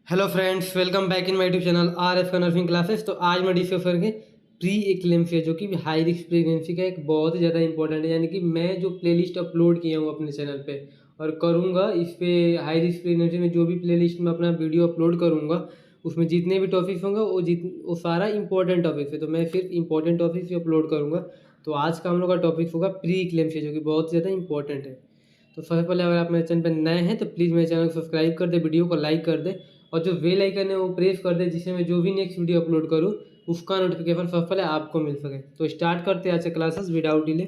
Hello friends, welcome back in my YouTube channel R F का nursing classes. तो आज मैं डिस्कस करेंगे प्री एक्लेम्सिया, जो कि हाई रिस्क प्रेगनेंसी का एक बहुत ही ज़्यादा इंपॉर्टेंट है। यानी कि मैं जो प्लेलिस्ट अपलोड किया हूँ अपने चैनल पे और करूँगा इस पे हाई रिस्क प्रेगनेंसी में, जो भी प्लेलिस्ट में अपना वीडियो अपलोड करूँगा उसमें जितने भी टॉपिक्स होंगे वो सारा इंपॉर्टेंट टॉपिक्स है। तो मैं सिर्फ इंपॉर्टेंट टॉपिक्स ही अपलोड करूँगा। तो आज का हम लोग का टॉपिक होगा प्री एक्लेम्सिया, जो कि बहुत ज़्यादा इंपॉर्टेंट है। तो सबसे पहले अगर आप मेरे चैनल पर नए हैं तो प्लीज़ मेरे चैनल को सब्सक्राइब कर दे, वीडियो को लाइक कर दे और जो बेल आइकन है वो प्रेस कर दे, जिससे मैं जो भी नेक्स्ट वीडियो अपलोड करूँ उसका नोटिफिकेशन सबसे पहले आपको मिल सके। तो स्टार्ट करते हैं आज से क्लासेस विदाउट डिले।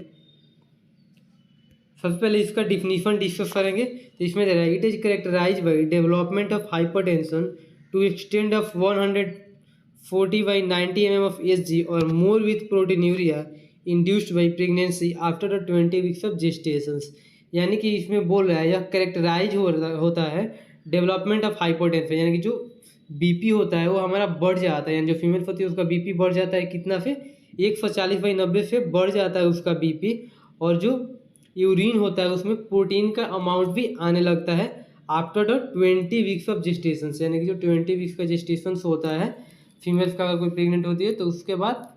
सबसे पहले इसका डिफिनीशन डिस्कस करेंगे। तो इसमें दे रहा है, it is characterise by development of hypertension to extend of 140/90 mm of Hg और more with proteinuria induced by pregnancy after the 20 weeks of gestations. यानी कि इसमें बोल रहा है यह करेक्टराइज होता है डेवलपमेंट ऑफ हाइपरटेंशन, यानी कि जो बीपी होता है वो हमारा बढ़ जाता है। यानी जो फीमेल होती है उसका बीपी बढ़ जाता है कितना से 140/90 से बढ़ जाता है उसका बीपी। और जो यूरिन होता है उसमें प्रोटीन का अमाउंट भी आने लगता है after the 20 weeks of gestation. यानी कि जो 20 वीक्स का जेस्टेशन होता है फीमेल्स का, अगर कोई प्रेग्नेंट होती है तो उसके बाद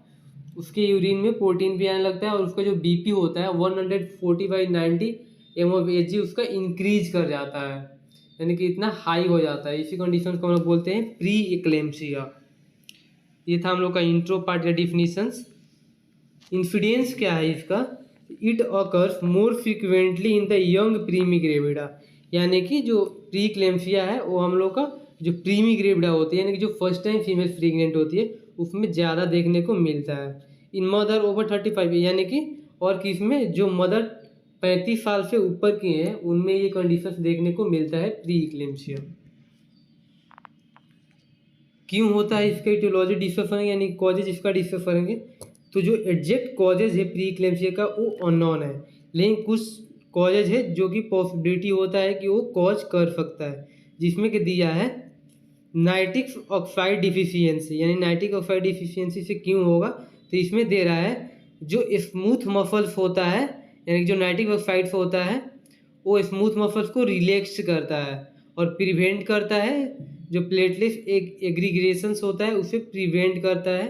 उसके यूरिन में प्रोटीन भी आने लगता है और उसका जो बीपी होता है 140/90 mOf उसका इंक्रीज कर जाता है, यानी कि इतना हाई हो जाता है। इसी कंडीशन को हम लोग बोलते हैं प्री एक्लेम्सिया। ये था हम लोग का इंट्रो पार्ट या डिफिनीशंस। इन्फिडेंस क्या है इसका? It occurs more frequently in the young primi gravida. यानी कि जो प्री क्लेम्सिया है वो हम लोग का जो प्रीमी ग्रेविडा होती है, यानी कि जो फर्स्ट टाइम फीमेल प्रेग्नेंट होती है उसमें ज़्यादा देखने को मिलता है। इन मदर ओवर 35, यानी कि और किस में जो मदर 35 साल से ऊपर की हैं उनमें ये कंडीशन देखने को मिलता है प्री क्लेम्सिया। क्यों होता है इसका इटियोलॉजी डिस्कस करेंगे, यानी कॉजेज इसका डिस्कस करेंगे। तो जो एग्जैक्ट कॉजेज है प्री क्लेम्सिया का वो अननोन है, लेकिन कुछ कॉजेज है जो कि पॉसिबिलिटी होता है कि वो कॉज कर सकता है, जिसमें कि दिया है नाइट्रिक ऑक्साइड डिफिशियंसी। यानी नाइट्रिक ऑक्साइड डिफिशियंसी से क्यों होगा, तो इसमें दे रहा है जो स्मूथ मसल्स होता है, यानी जो नाइट्रिक ऑक्साइड होता है वो स्मूथ मसल्स को रिलैक्स करता है और प्रिवेंट करता है जो प्लेटलेट एक एग्रीग्रेशंस होता है उसे प्रिवेंट करता है।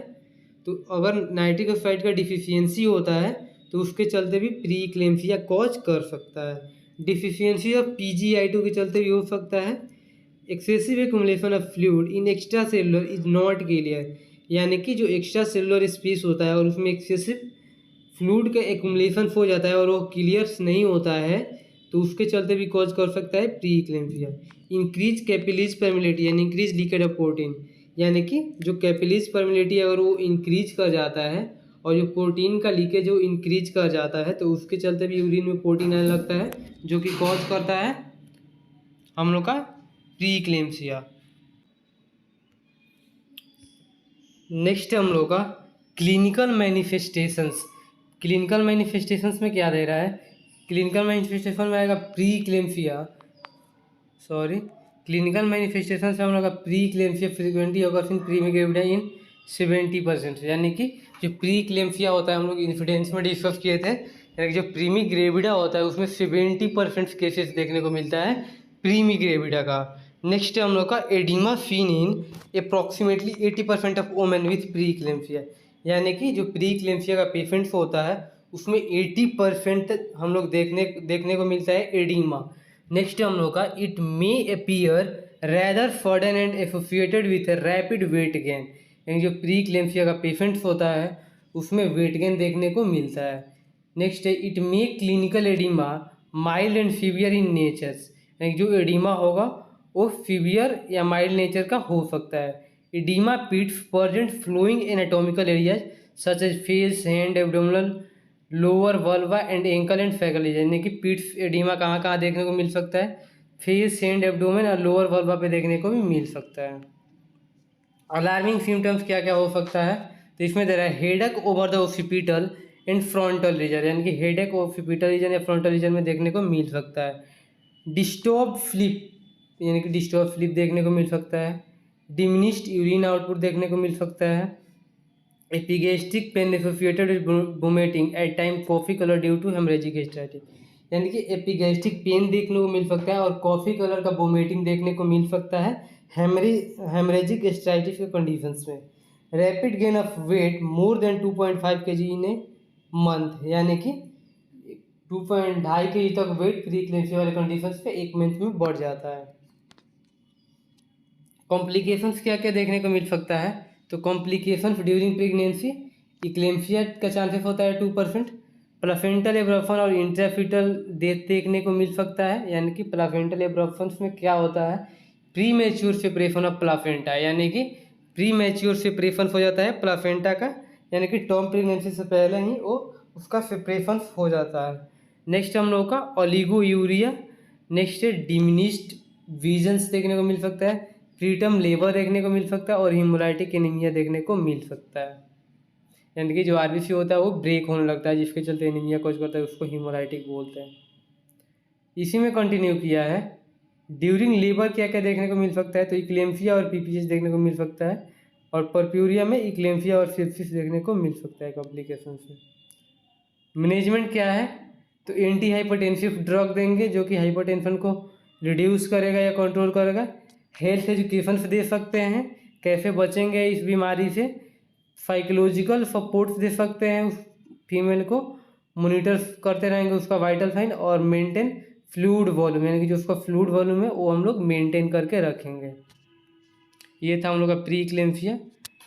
तो अगर नाइट्रिक ऑक्साइड का डिफिशियंसी होता है तो उसके चलते भी प्री क्लेम्सिया कॉज कर सकता है। डिफिशियंसी ऑफ PgI2 के चलते भी हो सकता है। Excessive accumulation of fluid in extra cellular is not clear. यानी कि जो एक्स्ट्रा सेलुलर स्पेस होता है और उसमें एक्सेसिव फ्लूइड का एक्युमुलेशन हो जाता है और वो क्लियर नहीं होता है तो उसके चलते भी कॉज कर सकता है pre eclampsia. Increase capillaries permeability यानी इंक्रीज लीकेज ऑफ प्रोटीन, यानी कि जो कैपिलरीज परमिलिटी अगर वो इंक्रीज कर जाता है और जो प्रोटीन का लीकेज वो इंक्रीज कर जाता है तो उसके चलते भी यूरिन में प्रोटीन आने लगता है, जो कि कॉज करता है हम लोग का प्री एक्लेम्सिया। नेक्स्ट हम लोग का क्लिनिकल मैनिफेस्टेशंस। क्लिनिकल मैनिफेस्टेशंस में क्या दे रहा है? क्लिनिकल मैनिफेस्टेशन में आएगा प्री क्लेम्सिया, क्लिनिकल मैनिफेस्टेशन से हम लोग का प्री क्लेम्सिया फ्रीक्वेंटली अगर इन प्री ग्रेविडा इन 70%। यानी कि जो प्री क्लेम्सिया होता है हम लोग इन्फिडेंस में डिस्कस किए थे, यानी कि जो प्रीमी ग्रेविडा होता है उसमें 70% केसेस देखने को मिलता है प्रीमी ग्रेविडा का। नेक्स्ट है हम लोग का oedema seen in approximately 80% of women with pre eclampsia. यानी कि जो प्री क्लेम्सिया का पेशेंट्स होता है उसमें 80% हम लोग देखने को मिलता है एडिमा। नेक्स्ट हम लोग का it may appear rather sudden and associated with rapid weight gain. यानी जो प्री क्लेम्सिया का पेशेंट्स होता है उसमें वेट गेन देखने को मिलता है। नेक्स्ट है it may clinical oedema mild and severe in nature's. यानी जो एडिमा होगा वो सीवियर या माइल्ड नेचर का हो सकता है। Oedema pits present flowing anatomical areas such as face, hand, abdominal, lower vulva and ankle and फैगल। यानी कि पीट्स एडिमा कहाँ कहाँ देखने को मिल सकता है? फेस, हैंड, एब्डोमेन और लोअर वल्वा पे देखने को भी मिल सकता है। अलार्मिंग सिम्टम्स क्या क्या हो सकता है? तो इसमें दे रहा है headache over the occipital and frontal region. यानी कि हेडेक ओसिपिटल रीजन या फ्रंटल रीजन में देखने को मिल सकता है। डिस्टर्ब स्लीप, यानी कि डिस्टर्ब स्लीप देखने को मिल सकता है। डिमिनिश्ड यूरिन आउटपुट देखने को मिल सकता है। Epigastric pain associated with vomiting at time coffee colour due to haemorrhagic static. यानी कि एपिगैस्ट्रिक पेन देखने को मिल सकता है और कॉफ़ी कलर का वोमिटिंग देखने को मिल सकता है हेमरेजिक स्टाइटिस के कंडीशंस में। Rapid gain of weight more than 2.5 kg in a month, यानी कि 2.5 kg तक वेट प्री क्लेम्सिया वाले कंडीशंस पे एक मंथ में बढ़ जाता है। कॉम्प्लिकेशंस क्या क्या देखने को मिल सकता है, तो कॉम्प्लिकेशंस ड्यूरिंग प्रेगनेंसी इक्लेम्सिया का चांसेस होता है 2%। प्लासेंटल एब्रप्शन और इंट्राफिटल डेथ देखने को मिल सकता है, यानी कि प्लासेंटल एब्रप्शंस में क्या होता है, pre mature separation of placenta, यानी कि प्री मैच्योर सेपरेशन हो जाता है प्लासेंटा का, यानी कि टर्म प्रेगनेंसी से पहले ही वो उसका सेपरेशन हो जाता है। नेक्स्ट हम लोग का ओलिगो यूरिया, नेक्स्ट है डिमिनिश्ड विजन्स देखने को मिल सकता है, प्रीटर्म लेबर देखने को मिल सकता है और हीमोलाइटिक एनीमिया देखने को मिल सकता है, यानी कि जो आरबीसी होता है वो ब्रेक होने लगता है, जिसके चलते एनीमिया कॉज करता है, उसको हीमोलाइटिक बोलते हैं। इसी में कंटिन्यू किया है ड्यूरिंग लेबर क्या क्या देखने को मिल सकता है, तो इक्लेम्फिया और पीपीएच देखने को मिल सकता है और परप्यूरिया में इक्लेम्फिया और सिप्सिस देखने को मिल सकता है कॉम्प्लिकेशन से। मैनेजमेंट क्या है, तो एंटी हाइपरटेंसिव ड्रग देंगे जो कि हाइपरटेंशन को रिड्यूस करेगा या कंट्रोल करेगा। हेल्थ एजुकेशन दे सकते हैं, कैसे बचेंगे इस बीमारी से। साइकोलॉजिकल सपोर्ट्स दे सकते हैं उस फीमेल को, मोनिटर करते रहेंगे उसका वाइटल साइन और मेंटेन फ्लूइड वॉल्यूम, यानी कि जो उसका फ्लूइड वॉल्यूम है वो हम लोग मेंटेन करके रखेंगे। ये था हम लोग का pre eclampsia.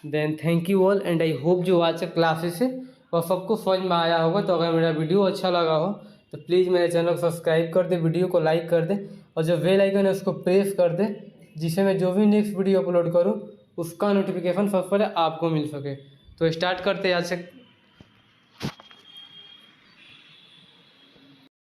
Then thank you all and I hope जो आज का क्लासेस है और सबको समझ में आया होगा। तो अगर मेरा वीडियो अच्छा लगा हो तो प्लीज़ मेरे चैनल को सब्सक्राइब कर दे, वीडियो को लाइक कर दे और जो बेल आइकन है उसको प्रेस कर दे, जिससे मैं जो भी नेक्स्ट वीडियो अपलोड करूँ उसका नोटिफिकेशन सबसे पहले आपको मिल सके। तो स्टार्ट करते हैं आज से